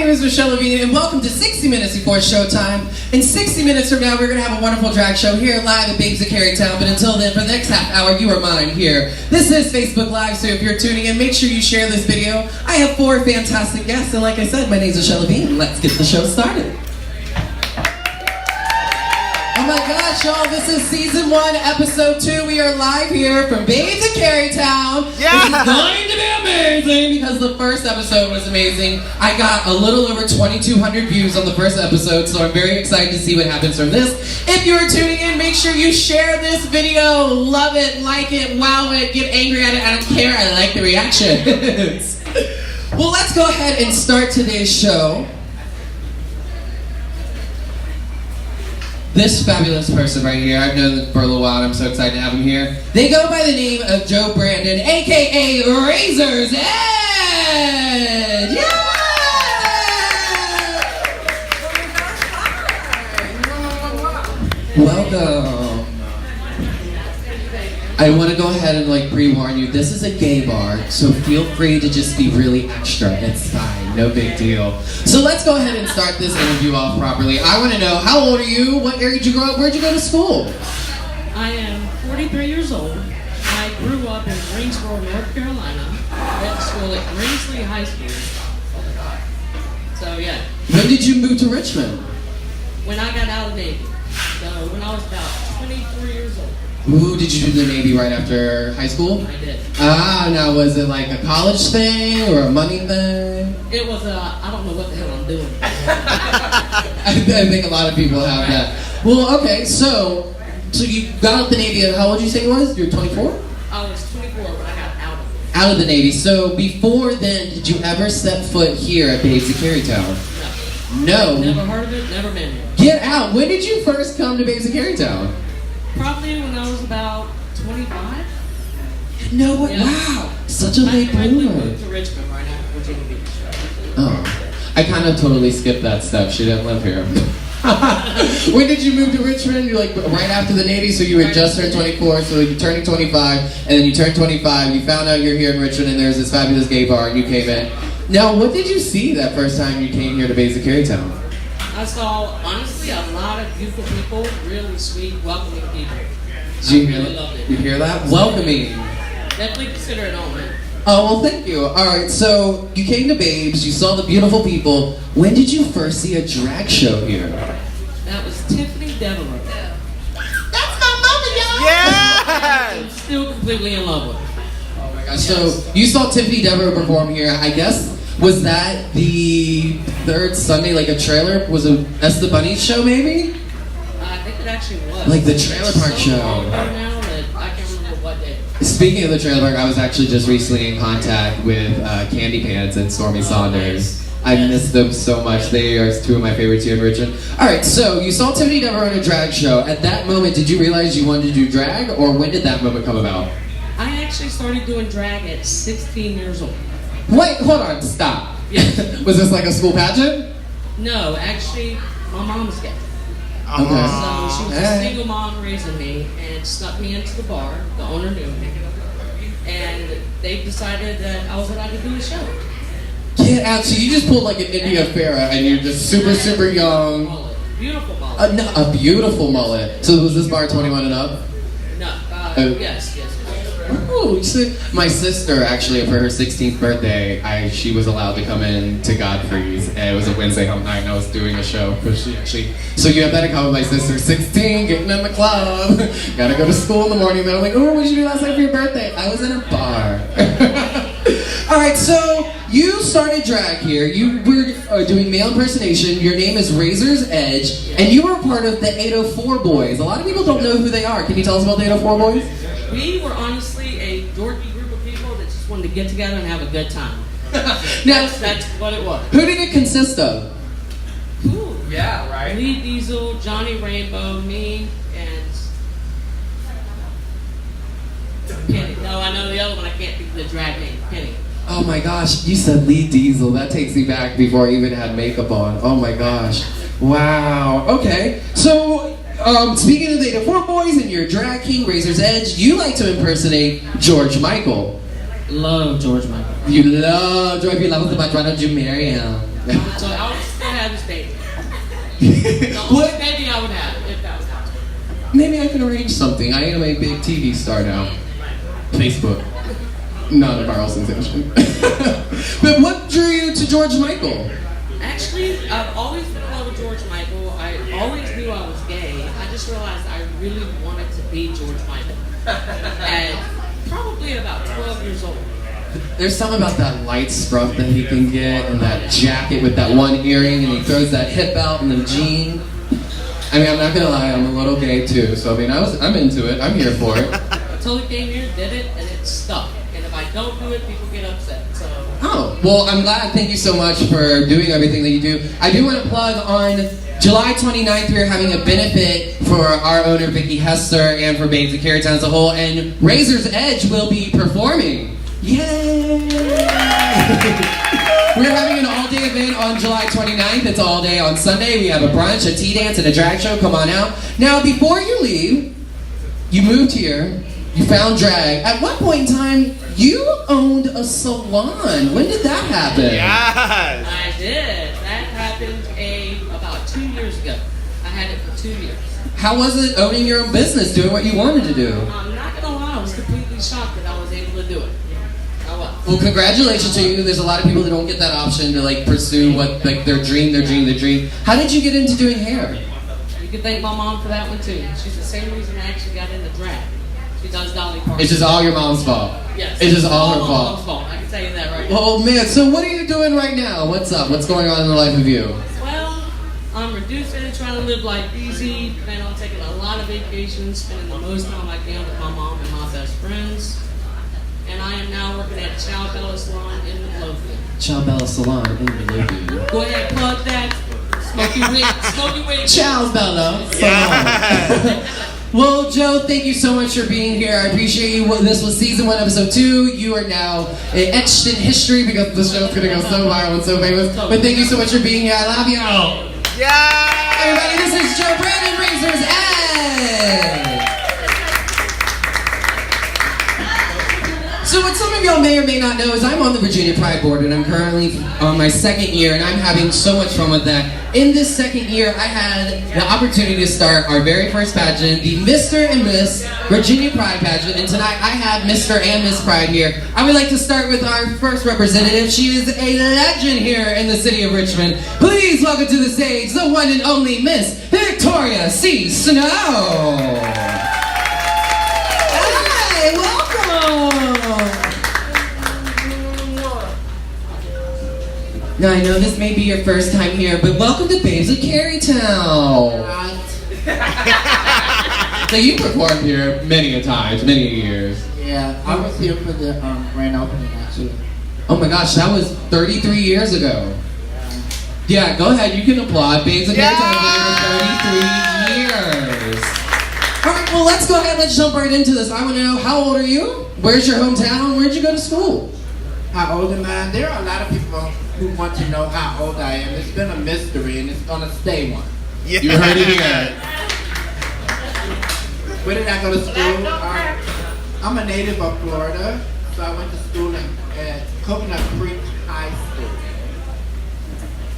name is Michelle Levine, and welcome to 60 Minutes Before Showtime. In 60 minutes from now, we're going to have a wonderful drag show here live at Babes of Carytown. But until then, for the next half hour, you are mine here. This is Facebook Live, so if you're tuning in, make sure you share this video. I have 4 fantastic guests, and like I said, my name is Michelle Levine. Let's get the show started. Oh my gosh, y'all, this is season 1, episode 2. We are live here from Babes of Carytown. Yeah. This is going to be amazing because the first episode was amazing. I got a little over 2,200 views on the first episode, so I'm very excited to see what happens from this. If you're tuning in, make sure you share this video. Love it, like it, wow it, get angry at it. I don't care, I like the reactions. Well, let's go ahead and start today's show. This fabulous person right here, I've known them for a little while, and I'm so excited to have him here. They go by the name of Joe Brandon, a.k.a. Razor's Edge! Yeah! Welcome. I want to go ahead and pre-warn you, this is a gay bar, so feel free to just be really extra. It's fine, no big deal. So let's go ahead and start this interview off properly. I want to know, how old are you? What area did you grow up? Where'd you go to school? I am 43 years old. I grew up in Greensboro, North Carolina. Went to school at Greensley High School. So yeah. When did you move to Richmond? When I got out of the Navy. So when I was about 23 years old. Ooh, did you do the Navy right after high school? I did. Now was it like a college thing or a money thing? It was I don't know what the hell I'm doing. I think a lot of people have that. Well, okay, so you got out the Navy at, how old did you say you was? You were 24? I was 24 when I got out of it. Out of the Navy. So before then, did you ever step foot here at Babes of Carytown? No. Never heard of it, never been here. Get out. When did you first come to Babes of Carytown? Probably when I was about 25. No, what? Yeah. Wow. Such a late bloomer. I moved to Richmond right after Virginia Beach. Oh. I kind of totally skipped that step. She didn't live here. When did you move to Richmond? You're right after the Navy, so you were just turned 24, so you're turning 25, and then you turned 25, you found out you're here in Richmond, and there's this fabulous gay bar, and you came in. Now, what did you see that first time you came here to Babes of Carytown? I saw, honestly, a lot of beautiful people, really sweet, welcoming people. Did you really loved it. You hear that? Welcoming. Definitely consider it home, man. Oh, well, thank you. All right, so you came to Babes, you saw the beautiful people. When did you first see a drag show here? That was Tiffany Devereaux. That's my mama, y'all! Yeah! I'm still completely in love with her. Oh my gosh. So you saw Tiffany Devereaux perform here, I guess. Was that the third Sunday, like a trailer? Was it That's the Bunny show, maybe? I think it actually was. Like the trailer park show. Now that I can't remember what day. Speaking of the trailer park, I was actually just recently in contact with Candy Pants and Stormy Saunders. Nice. I miss them so much. They are 2 of my favorites here in Richmond. All right, so you saw Tiffany Devereaux in a drag show. At that moment, did you realize you wanted to do drag, or when did that moment come about? I actually started doing drag at 16 years old. Wait, hold on, stop. Yes. Was this like a school pageant? No, actually, my mom was gay. Okay. So she was a single mom raising me and snuck me into the bar. The owner knew me. And they decided that I was allowed to do a show. Get out. So you just pulled like an India Farah and you're just super, super young. Mullet. Beautiful mullet. No, a beautiful mullet. So was this bar 21 and up? No. Yes. Oh, my sister actually, for her 16th birthday, she was allowed to come in to Godfrey's, and it was a Wednesday home night, and I was doing a show. So you have that in common with my sister, 16, getting in the club, gotta go to school in the morning. They're like, oh, what did you do last night for your birthday? I was in a bar. All right, so you started drag here. You were doing male impersonation. Your name is Razor's Edge, and you were part of the 804 Boys. A lot of people don't know who they are. Can you tell us about the 804 Boys? We were honestly a dorky group of people that just wanted to get together and have a good time. That's what it was. Who did it consist of? Ooh. Yeah, right. Lee Diesel, Johnny Rainbow, me, and Penny. No, I know the other one. I can't think of the drag name. Penny. Oh my gosh, you said Lee Diesel. That takes me back before I even had makeup on. Oh my gosh. Wow. Okay. So, speaking of the 804 Boys and your drag king, Razor's Edge, you like to impersonate George Michael. Love George Michael. You love George. If you love him so much, why don't you marry him? So I would still have this baby. What? Maybe I would have if that was possible. Maybe I can arrange something. I am a big TV star now. Facebook. Not a Carlson sensation. But what drew you to George Michael? Actually, I've always been in love with George Michael. I always knew I was gay. I just realized I really wanted to be George Michael. At probably about 12 years old. There's something about that light scruff that he can get, and that jacket with that one earring, and he throws that hip out and the jean. I mean, I'm not gonna lie, I'm a little gay too, so I mean, I'm into it. I'm here for it. Until he came here, did it, and it stuck. And if I don't do it, people get upset. So. Oh, well, I'm glad. Thank you so much for doing everything that you do. I do want to plug on July 29th, we are having a benefit for our owner, Vicky Hester, and for Babes of Carytown as a whole, and Razor's Edge will be performing. Yay! We're having an all-day event on July 29th. It's all day on Sunday. We have a brunch, a tea dance, and a drag show. Come on out. Now, before you leave, you moved here. You found drag. At what point in time, you owned a salon? When did that happen? Yes! I did. That happened about 2 years ago. I had it for 2 years. How was it owning your own business, doing what you wanted to do? I'm not going to lie. I was completely shocked that I was able to do it. I was. Well, congratulations to you. There's a lot of people that don't get that option to pursue what their dream. How did you get into doing hair? You can thank my mom for that one too. She's the same reason I actually got into drag. She does Dolly Parton. It's just all your mom's fault. Yes. It's just all her my fault. mom's fault. I can tell you that right now. Oh man, so what are you doing right now? What's up? What's going on in the life of you? Well, I'm reducing, trying to live life easy, plan on taking a lot of vacations, spending the most time I can with my mom and my best friends. And I am now working at Chow Bella Salon in Midlothian. Chow Bella Salon in Midlothian. Go ahead, plug that. Smoky Wig. Chow Bella Salon. Yeah. Well, Joe, thank you so much for being here. I appreciate you. This was season 1, episode 2. You are now etched in history because the show's going to go so viral and so famous. But thank you so much for being here. I love you. Yeah! Everybody, this is Joe Brandon, Razor's Edge. So what some of y'all may or may not know is I'm on the Virginia Pride Board, and I'm currently on my 2nd year, and I'm having so much fun with that. In this 2nd year, I had the opportunity to start our very first pageant, the Mr. and Miss Virginia Pride pageant, and tonight I have Mr. and Miss Pride here. I would like to start with our first representative. She is a legend here in the city of Richmond. Please welcome to the stage the one and only Miss Victoria C. Snow. Hi, welcome. Now I know this may be your first time here, but welcome to Babes of Carytown. So you performed here many a times, many years. Yeah, I was here for the grand opening actually. Oh my gosh, that was 33 years ago. Yeah, go ahead, you can applaud. Babes of Carytown has been here for 33 years. Alright, well let's go ahead, let's jump right into this. I want to know, how old are you? Where's your hometown? Where'd you go to school? How old am I? There are a lot of people who want to know how old I am. It's been a mystery and it's gonna stay one. Yeah. You heard it here. Where did I go to school? I'm a native of Florida, so I went to school at Coconut Creek High School.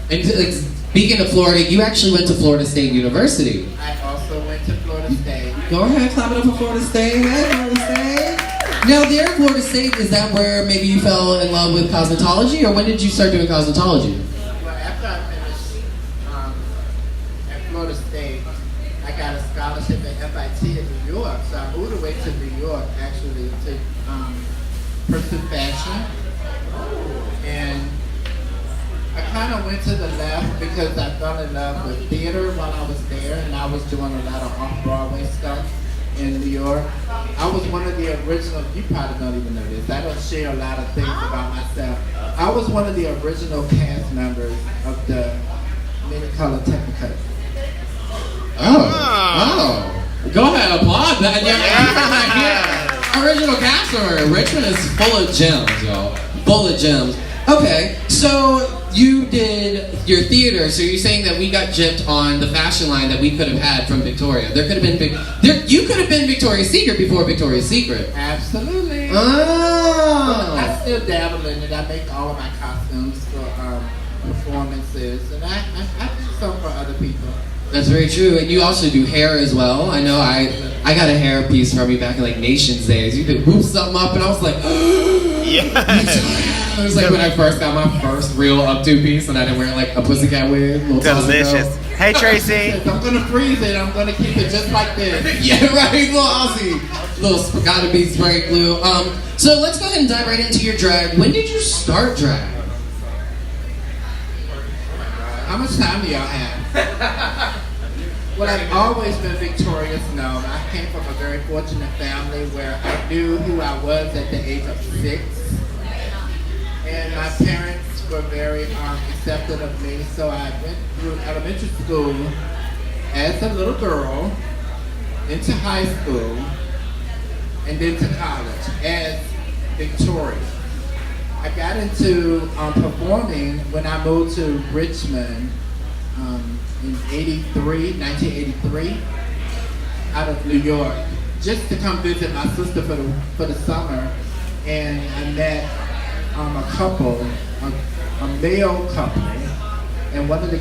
And speaking of Florida, you actually went to Florida State University. I also went to Florida State. Go ahead, clap it up for Florida State. Hey, Florida State. Now, there at Florida State, is that where maybe you fell in love with cosmetology, or when did you start doing cosmetology? Well, after I finished at Florida State, I got a scholarship at FIT in New York, so I moved away to New York actually to pursue fashion. And I kind of went to the left because I fell in love with theater while I was there, and I was doing a lot of off-Broadway stuff in New York. I was one of the original, you probably don't even know this, I don't share a lot of things about myself. I was one of the original cast members of the Many-Color Technicolor. Oh. Go ahead, applaud that. Yeah. Original cast member. Richmond is full of gems, y'all. Full of gems. Okay, so you did your theater, so you're saying that we got gypped on the fashion line that we could have had from Victoria. There could have been you could have been Victoria's Secret before Victoria's Secret. Absolutely. Oh. I still dabble in it. I make all of my costumes for performances, and I do some for other people. That's very true, and you also do hair as well. I know I got a hair piece from you back in like Nations days. You could whoop something up, and I was like, Yes. it was like when I first got my first real updo piece, and I didn't wear like a pussycat wig. Little Delicious. Hey, Tracy. I'm gonna freeze it. I'm gonna keep it just like this. Yeah, right, little Aussie. Little gotta be spray glue. So let's go ahead and dive right into your drag. When did you start drag? How much time do y'all have? Well, I've always been Victoria's known. I came from a very fortunate family where I knew who I was at the age of 6. And my parents were very accepting of me. So I went through elementary school as a little girl, into high school, and then to college as Victoria. I got into performing when I moved to Richmond in 1983, out of New York, just to come visit my sister for the summer. And I met a couple, a male couple, and one of the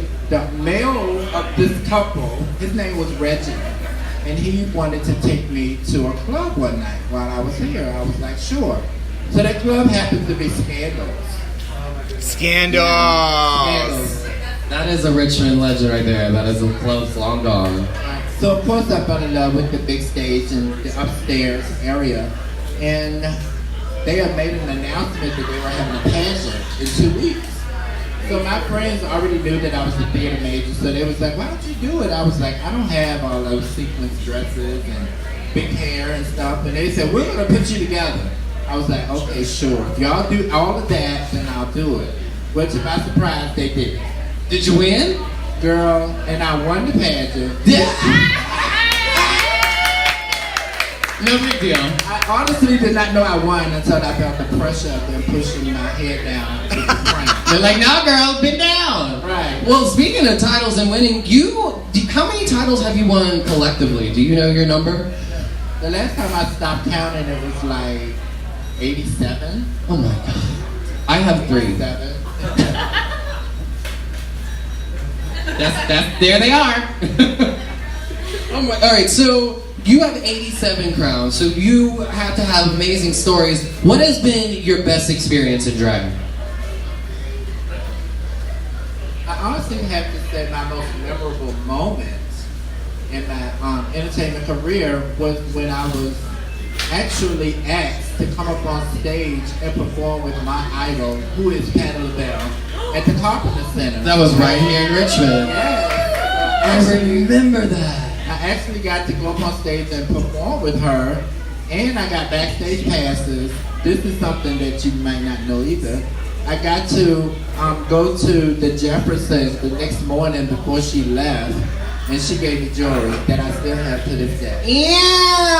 male of this couple, his name was Reggie, and he wanted to take me to a club one night while I was here. I was like, sure. So that club happened to be Scandals. Scandals. That is a Richmond legend right there. That is a club's long gone. So of course I fell in love with the big stage and the upstairs area, and they had made an announcement that they were having a pageant in 2 weeks. So my friends already knew that I was a theater major, so they was like, why don't you do it? I was like, I don't have all those sequins dresses and big hair and stuff. And they said, we're gonna put you together. I was like, okay, sure. If y'all do all of that, then I'll do it. But to my surprise, they did. Did you win? Girl, and I won the pageant. No big deal. I honestly did not know I won until I felt the pressure of them pushing my head down with the frame. They're like, nah, girl, been down. Right. Well, speaking of titles and winning, how many titles have you won collectively? Do you know your number? The last time I stopped counting, it was like 87. Oh my God. I have 3. 87. That's there they are. Oh my, all right, so you have 87 crowns, so you have to have amazing stories. What has been your best experience in drag? I honestly have to say my most memorable moment in my entertainment career was when I was actually asked to come up on stage and perform with my idol, who is Patti LaBelle, at the Carpenter Center. That was right here in Richmond. Yes. I remember that. I actually got to go up on stage and perform with her, and I got backstage passes. This is something that you might not know either. I got to go to the Jeffersons the next morning before she left, and she gave me jewelry that I still have to this day. Ew!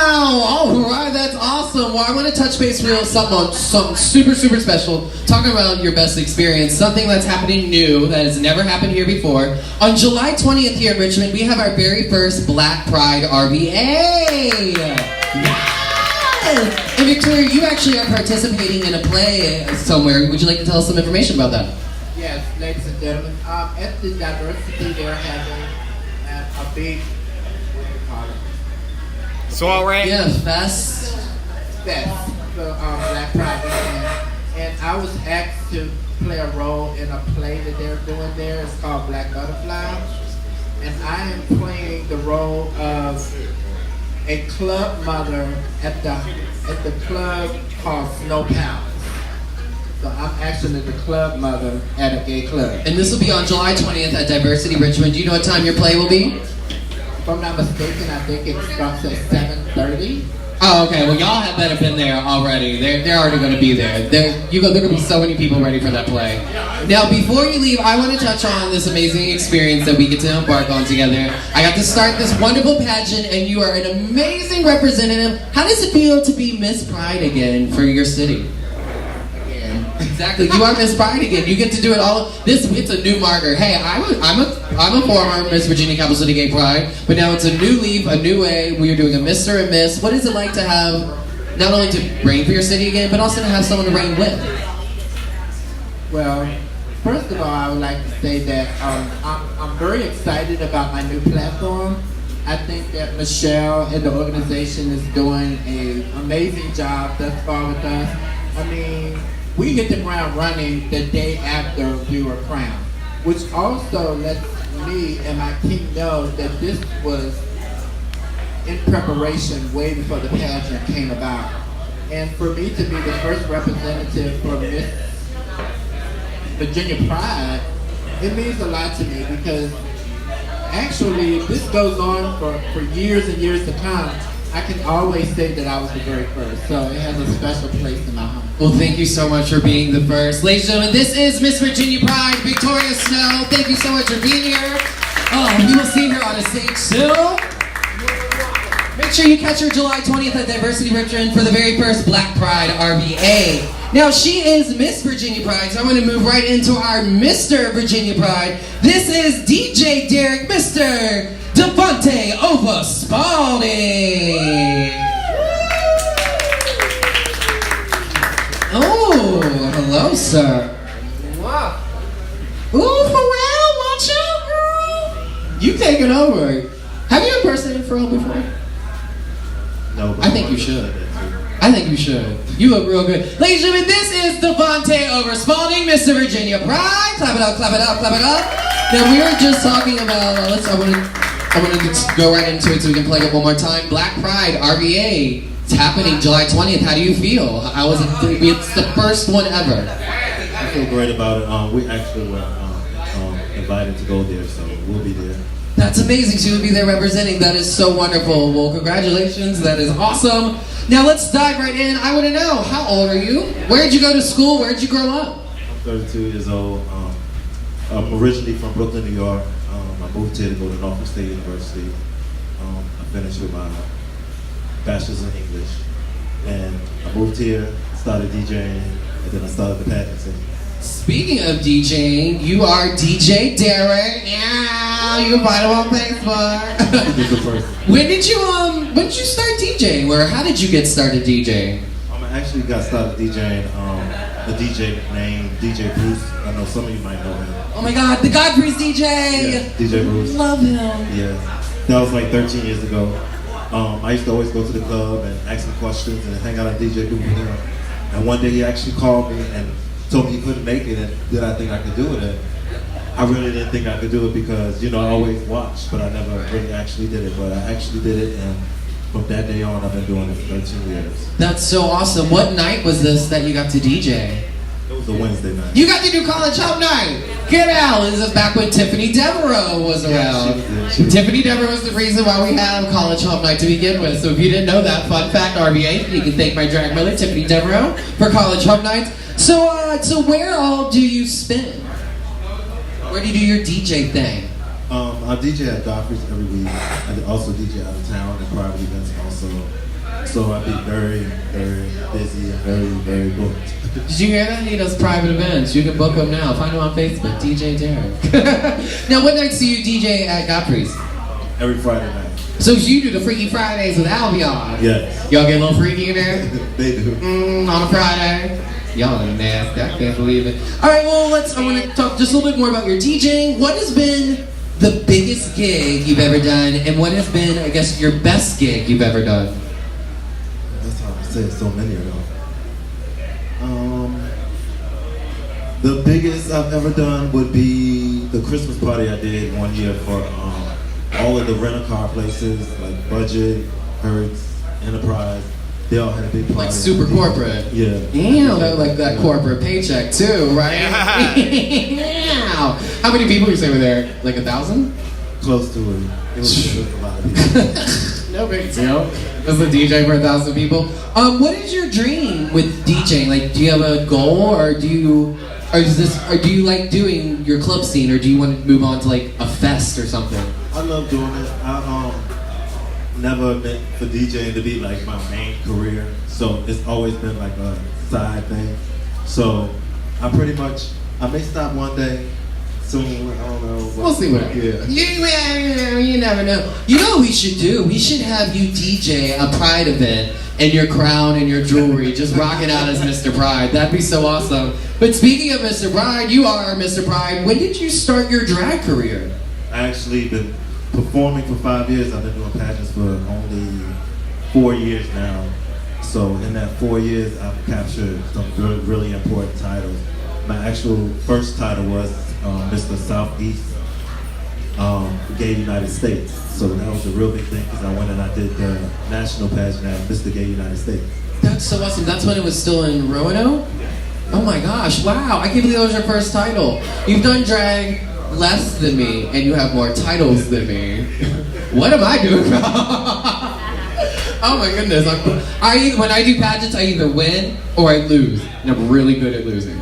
All right, that's awesome. Well, I want to touch base real something super, super special. Talking about your best experience, something that's happening new that has never happened here before. On July 20th here in Richmond, we have our very first Black Pride RVA. Yes! And Victoria, you actually are participating in a play somewhere. Would you like to tell us some information about that? Yes, ladies and gentlemen. At the Diversity, they're having a big, what do you call it? Soiree? Yeah, fest. Fest for Black Pride weekend. And I was asked to play a role in a play that they're doing there. It's called Black Butterfly. And I am playing the role of a club mother at the club called Snow Palace. So I'm actually the club mother at a gay club. And this will be on July 20th at Diversity Richmond. Do you know what time your play will be? If I'm not mistaken, I think it starts at 7:30. Oh, okay. Well, y'all have better been there already. They're already going to be there. There going to be so many people ready for that play. Now, before you leave, I want to touch on this amazing experience that we get to embark on together. I got to start this wonderful pageant, and you are an amazing representative. How does it feel to be Miss Pride again for your city? Exactly, you are Miss Pride again. You get to do it all. It's a new marker. Hey, I'm a former Miss Virginia Capital City Gay Pride, but now it's a new leap, a new way. We are doing a Mr. and Miss. What is it like to have not only to reign for your city again, but also to have someone to reign with? Well, First of all, I would like to say that I'm very excited about my new platform. I think that Michelle and the organization is doing an amazing job thus far with us. I mean, we hit the ground running the day after we were crowned, which also lets me and my team know that this was in preparation way before the pageant came about. And for me to be the first representative for Miss Virginia Pride, it means a lot to me because actually if this goes on for years and years to come, I can always say that I was the very first. So it has a special place in my heart. Well, thank you so much for being the first. Ladies and gentlemen, this is Miss Virginia Pride, Victoria Snow. Thank you so much for being here. You will see her on a stage soon. Make sure you catch her July 20th at Diversity Richmond for the very first Black Pride RVA. Now, she is Miss Virginia Pride, so I'm going to move right into our Mr. Virginia Pride. This is DJ Derek, Mr. Devontae Ova Spalding. Oh, hello, sir. Wow. Ooh, Pharrell, watch out, girl. You taking over. Have you impersonated Pharrell before? No, but I think you should. I think you should. You look real good. Ladies and gentlemen, this is Devontae Over Spalding, Mr. Virginia Pride. Clap it up, clap it up, clap it up. Now, we were just talking about, I want to go right into it so we can play it one more time. Black Pride, RVA. It's happening July 20th. How do you feel? How was it? It's the first one ever. I feel great about it. We actually were invited to go there, so we'll be there. That's amazing. So you'll be there representing. That is so wonderful. Well, congratulations. That is awesome. Now let's dive right in. I want to know, how old are you? Where did you go to school? Where did you grow up? I'm 32 years old. I'm originally from Brooklyn, New York. I moved here to go to Norfolk State University. I finished with my bachelor's in English. And I moved here, started DJing, and then I started the pageantry. Speaking of DJing, you are DJ Derek. Yeah, you can find him on Facebook. When did you start DJing? Or how did you get started DJing? I actually got started DJing a DJ named DJ Bruce. I know some of you might know him. Oh my God, the Godfrey's DJ. Yeah, DJ Bruce. Love him. Yeah, that was like 13 years ago. I used to always go to the club and ask him questions and hang out at DJ booth with him. And one day he actually called me and told me he couldn't make it, and did I think I could do it? I really didn't think I could do it because, I always watched, but I never really actually did it. But I actually did it, and from that day on, I've been doing it for 13 years. That's so awesome. What night was this that you got to DJ? It was a Wednesday night. You got to do College Hub Night. Get out. This is back when Tiffany Devereaux was around. Yeah, Tiffany Devereaux was the reason why we have College Hub Night to begin with. So if you didn't know that, fun fact, RVA, you can thank my drag mother, Tiffany Devereaux, for College Hub Nights. So where all do you spin? Where do you do your DJ thing? I DJ at Godfrey's every week. I also DJ out of town and private events also. So I've been very, very busy and very, very booked. Did you hear that? He does private events. You can book him now. Find him on Facebook, DJ Derek. Now, what nights do you DJ at Godfrey's? Every Friday night. So you do the Freaky Fridays with Albion? Yes. Y'all get a little freaky in there? They do. On a Friday? Y'all are nasty. I can't believe it. All right, well, I want to talk just a little bit more about your DJing. What has been the biggest gig you've ever done, and what has been, I guess, your best gig you've ever done? That's hard to say. So many of them. The biggest I've ever done would be the Christmas party I did one year for all of the rental-car places like Budget, Hertz, Enterprise. They all had a big party. Like super corporate. Yeah. Damn, that like that corporate paycheck too, right? Yeah. How many people you say were there? Like 1,000? Close to it. It was a lot of people. No big deal. As a DJ for 1,000 people. What is your dream with DJing? Like, do you have a goal, or do you like doing your club scene, or do you want to move on to like a fest or something? I love doing it. I never meant for DJing to be like my main career, so it's always been like a side thing. So I may stop one day soon. I don't know. We'll see what happens. You never know. You know what we should do? We should have you DJ a Pride event and your crown and your jewelry, just rocking out as Mr. Pride. That'd be so awesome. But speaking of Mr. Pride, you are Mr. Pride. When did you start your drag career? I actually been performing for 5 years. I've been doing pageants for only 4 years now. So in that 4 years, I've captured some really important titles. My actual first title was Mr. Southeast Gay United States. So that was a real big thing because I went and I did the national pageant at Mr. Gay United States. That's so awesome. That's when it was still in Roanoke? Oh my gosh, wow. I can't believe that was your first title. You've done drag less than me, and you have more titles than me. What am I doing wrong? Oh my goodness. When I do pageants, I either win or I lose. And I'm really good at losing.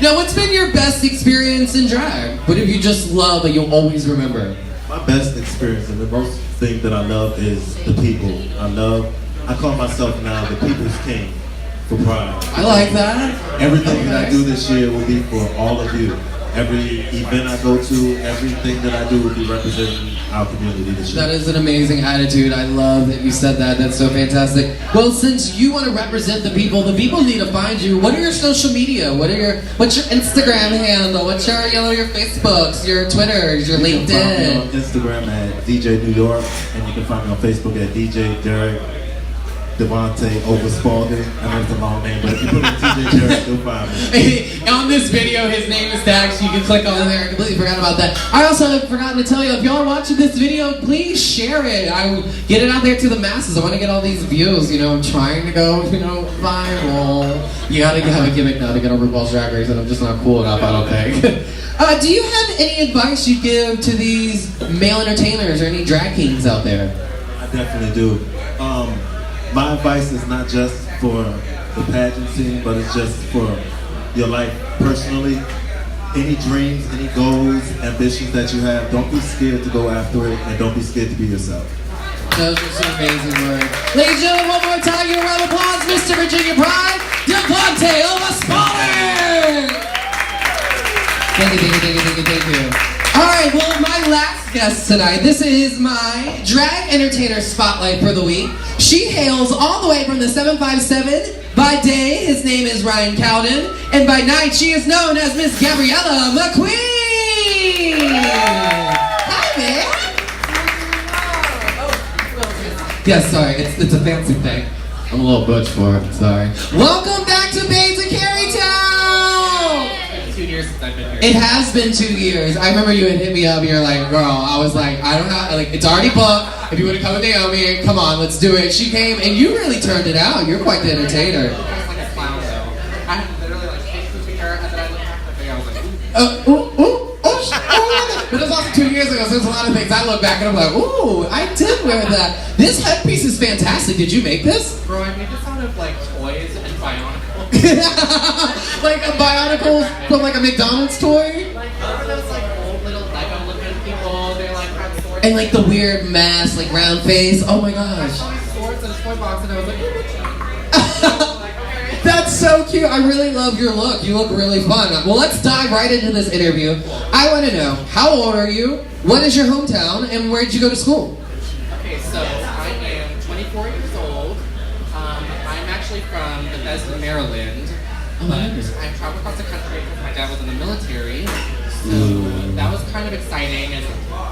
Now, what's been your best experience in drag? What have you just loved that you'll always remember? My best experience and the most thing that I love is the people. I call myself now the people's king for Pride. I like that. Everything that I do this year will be for all of you. Every event I go to, everything that I do will be representing our community this year. That is an amazing attitude. I love that you said that. That's so fantastic. Well, since you want to represent the people need to find you. What are your social media? What's your Instagram handle? What's your Facebooks, your Twitters, your You can find me LinkedIn? on Instagram at DJ New York, and you can find me on Facebook at DJ Derek Devontae over Spalding. I know it's a long name, but if you put in TJ Derek, you'll find me. On this video, his name is tagged, so you can click on there. I completely forgot about that. I also have forgotten to tell you, if y'all are watching this video, please share it. Get it out there to the masses. I want to get all these views. I'm trying to go, viral. You gotta have a gimmick now to get on RuPaul's Drag Race, and I'm just not cool enough, I don't think. Do you have any advice you'd give to these male entertainers or any drag kings out there? I definitely do. My advice is not just for the pageant scene, but it's just for your life personally. Any dreams, any goals, ambitions that you have, don't be scared to go after it, and don't be scared to be yourself. Those are some amazing words. Ladies and gentlemen, one more time, give a round of applause, Mr. Virginia Pride, Devontae Overspalding! Thank you. All right, well, my last guest tonight, this is my drag entertainer spotlight for the week. She hails all the way from the 757. By day, his name is Ryan Cowden, and by night, she is known as Miss Gabriella McQueen. Hi, man. Yes, sorry, it's a fancy thing. I'm a little butch for it, sorry. Welcome back to Babes of Carytown! 2 years since I've been here. It has been 2 years. I remember you had hit me up and you're like, girl, I was like, I don't know, like, it's already booked. If you would have come with Naomi, come on, let's do it. She came and you really turned it out. You're quite the entertainer. I was like a clown though. I had literally like Facebook with her, and then I looked back at the day, I was like, But it was also 2 years ago, so there's a lot of things I look back and I'm like, ooh, I did wear that. This headpiece is fantastic. Did you make this? bro, I made this out of like toys and Bionicles. Like a Bionicle from like a McDonald's toy? Like, remember those like old little Lego looking people? They like had swords. And like the weird mask, like round face. Oh my I gosh. saw these swords in a toy box, and I was like, ooh, what's that? Like, okay. That's so cute. I really love your look. You look really fun. Well, let's dive right into this interview. I want to know, how old are you? What is your hometown? And where did you go to school? Okay, so I am 24 years old. I'm actually from Bethesda, Maryland. Oh, But nice. I traveled across the country because my dad was in the military. So Ooh. that was kind of exciting. And,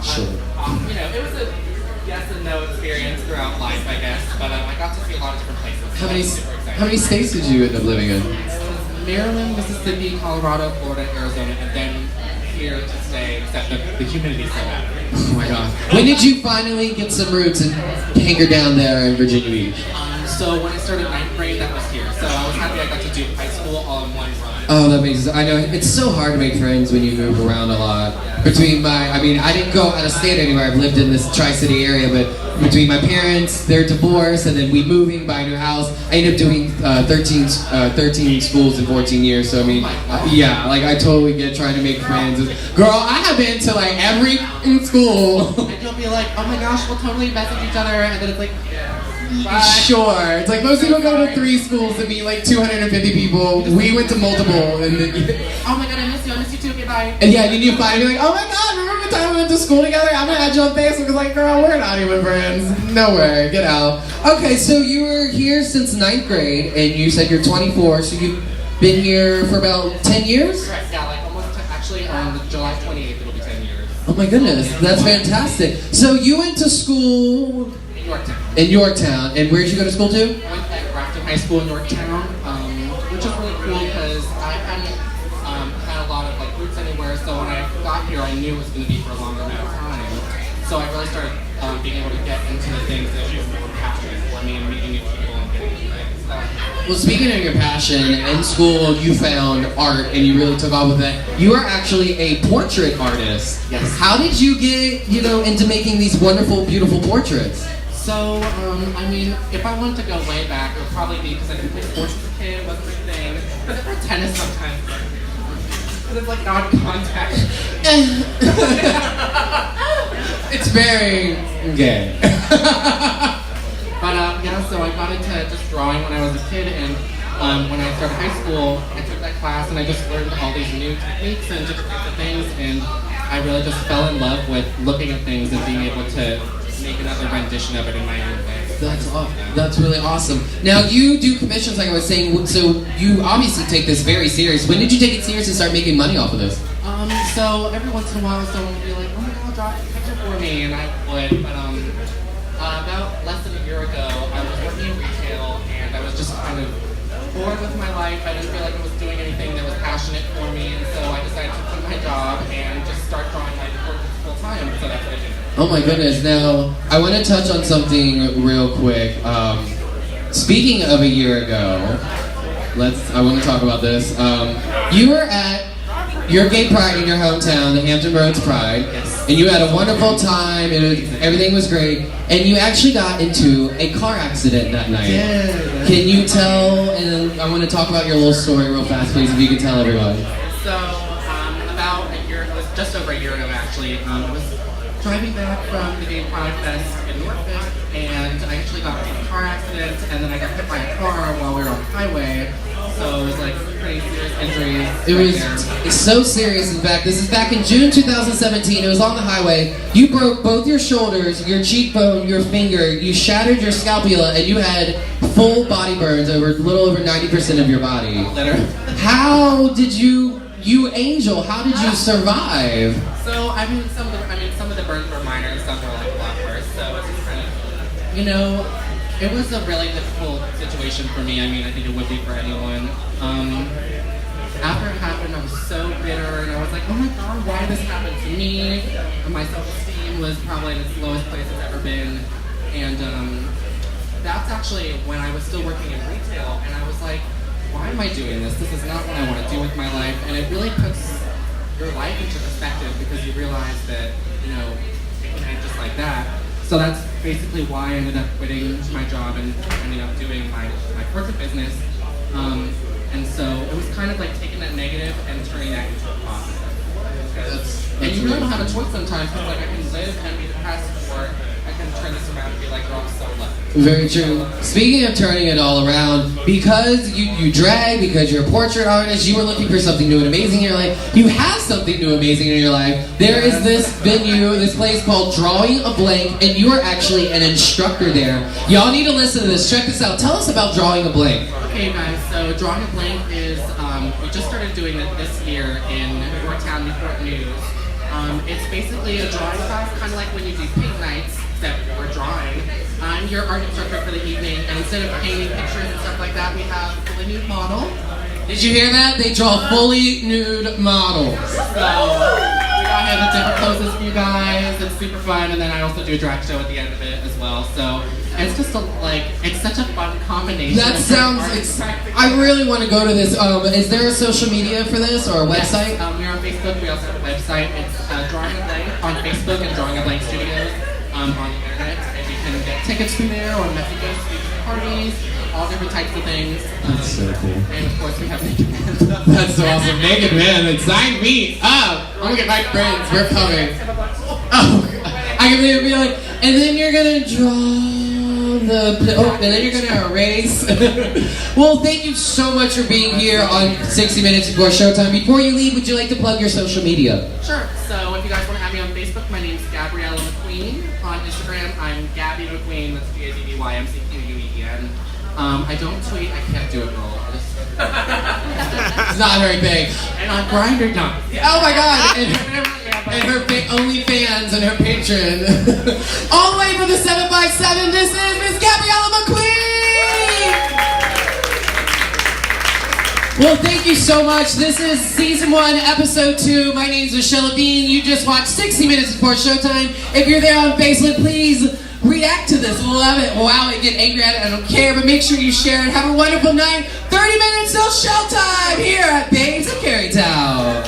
Sure. it was a yes and no experience throughout life, I guess. But I got to see a lot of different places. So How many that was super exciting. how many states did you end up living in? It was Maryland, Mississippi, Colorado, Florida, Arizona, and then here to stay, except the humidity's so bad. Oh my god. When did you finally get some roots and hanker down there in Virginia Beach? So when I started 9th grade, that was here. So I was happy I got to do high school all in one run. Oh, that makes sense. I know it's so hard to make friends when you move around a lot. I didn't go out of state anywhere. I've lived in this Tri-City area, but between my parents, their divorce, and then we moving, buy a new house, I ended up doing 13 schools in 14 years. So yeah, like I totally get trying to make friends. Girl, I have been to like every school. And you'll be like, oh my gosh, we'll totally message each other. And then it's like, bye. Sure. It's like most people go to 3 schools to meet like 250 people. We went to multiple, and then Oh my god, I miss you too. Okay, bye. and yeah, you need to find me like, oh my god, remember we went time we went to school together? I'm gonna add you on Facebook. It's like, girl, we're not even friends. No way, get out. Okay, so you were here since 9th grade, and you said you're 24, so you've been here for about 10 years? Correct, yeah, like almost, actually on July 28th, it'll be 10 years. Oh my goodness, that's fantastic. So you went to school In Yorktown. in Yorktown, and where did you go to school to? I went at Grafton High School in Yorktown, which is really cool because I hadn't had a lot of like roots anywhere. So when I got here, I knew it was going to be for a longer amount of time. So I really started being able to get into the things that were passionate for me and meeting new people and getting into stuff. Well, speaking of your passion, in school you found art and you really took off with it. You are actually a portrait artist. Yes. How did you get, into making these wonderful, beautiful portraits? So, I mean, if I wanted to go way back, it would probably be because I didn't play sports as a kid, it wasn't my thing. But I play tennis sometimes. Because it's like non-contact. It's very gay. But yeah, so I got into just drawing when I was a kid, and when I started high school, I took that class and I just learned all these new techniques and different types of things, and I really just fell in love with looking at things and being able to make another rendition of it in my own way. That's awesome. That's really awesome. Now you do commissions, like I was saying. So you obviously take this very serious. When did you take it serious and start making money off of this? So every once in a while, someone would be like, "Oh my God, draw a picture for me," and I would. But about less than a year ago, I was working in retail, and I was just kind of bored with my life. I didn't feel like I was doing anything that was passionate for me, and so I decided to quit my job and just start drawing my portraits full time. So that's what I did. Oh my goodness. Now, I want to touch on something real quick. Speaking of a year ago, I want to talk about this. You were at your gay pride in your hometown, the Hampton Roads Pride, and you had a wonderful time, everything was great, and you actually got into a car accident that night. Yeah. Can you tell, and I want to talk about your little story real fast, please, if you could tell everybody. So, about a year, it was just over a year ago actually, I was driving back from the Gay Pride Fest in Norfolk, and I actually got in a car accident, and then I got hit by a car while we were on the highway, so it was like pretty serious injuries. It's so serious, in fact. This is back in June 2017. It was on the highway. You broke both your shoulders, your cheekbone, your finger, you shattered your scapula, and you had full body burns over a little over 90% of your body. Literally. How did you angel, how did you survive? So, some of the burns were minor and some were like a lot worse, so it's just kind of, it was a really difficult situation for me. I think it would be for anyone. After it happened, I was so bitter, and I was like, oh my God, why did this happen to me? And my self-esteem was probably at its lowest place it's ever been. And that's actually when I was still working in retail, and I was like, why am I doing this? This is not what I want to do with my life. And it really puts your life into perspective because you realize that, it can end just like that. So that's basically why I ended up quitting my job and ending up doing my portrait business. And so it was kind of like taking that negative and turning that into a positive. And you really don't have a choice sometimes because I can live and be depressed, or I can turn this around and be like, oh, I'm so lucky. Very true. Speaking of turning it all around, because you drag, because you're a portrait artist, you were looking for something new and amazing in your life. You have something new and amazing in your life. There is this venue, this place called Drawing a Blank, and you are actually an instructor there. Y'all need to listen to this. Check this out. Tell us about Drawing a Blank. Okay, guys. So Drawing a Blank is, we just started doing it this year in Yorktown, Newport News. It's basically a drawing class, kind of like when you do pig nights, except we're drawing. I'm your art instructor for the evening, and instead of painting pictures and stuff like that, we have a fully nude model. Did you hear that? They draw fully nude models. So we got the different poses for you guys. It's super fun, and then I also do a drag show at the end of it as well. So it's just it's such a fun combination. That sounds. I really want to go to this. Is there a social media for this or a website? Yes, we're on Facebook. We also have a website. It's Drawing a Blank on Facebook and Drawing a Blank Studios on the internet. And you can get tickets from there or messages, parties, all different types of things. That's so cool. And of course we have Naked Men. That's so awesome. Naked Men, sign me up. I'm gonna get my friends. We're coming. Oh, I can be like, and then you're gonna draw and then you're gonna erase. Well, thank you so much for being here on 60 Minutes Before Showtime. Before you leave, would you like to plug your social media? Sure. So if you guys want to add me on Facebook. My name's Gabriella McQueen. On Instagram, I'm Gabby McQueen. That's GABBYMCQUEEN. I don't tweet. I can't do it, girl. It's not very big. And on Grindr, no. Oh my God! And her OnlyFans and her Patreon. All the way from the 757, this is Miss Gabriella McQueen! Well, thank you so much. This is Season 1, Episode 2. My name's Michelle Bean. You just watched 60 Minutes Before Showtime. If you're there on Facebook, please react to this. Love it. Wow it. Get angry at it. I don't care. But make sure you share it. Have a wonderful night. 30 minutes till Showtime here at Babes of Carytown.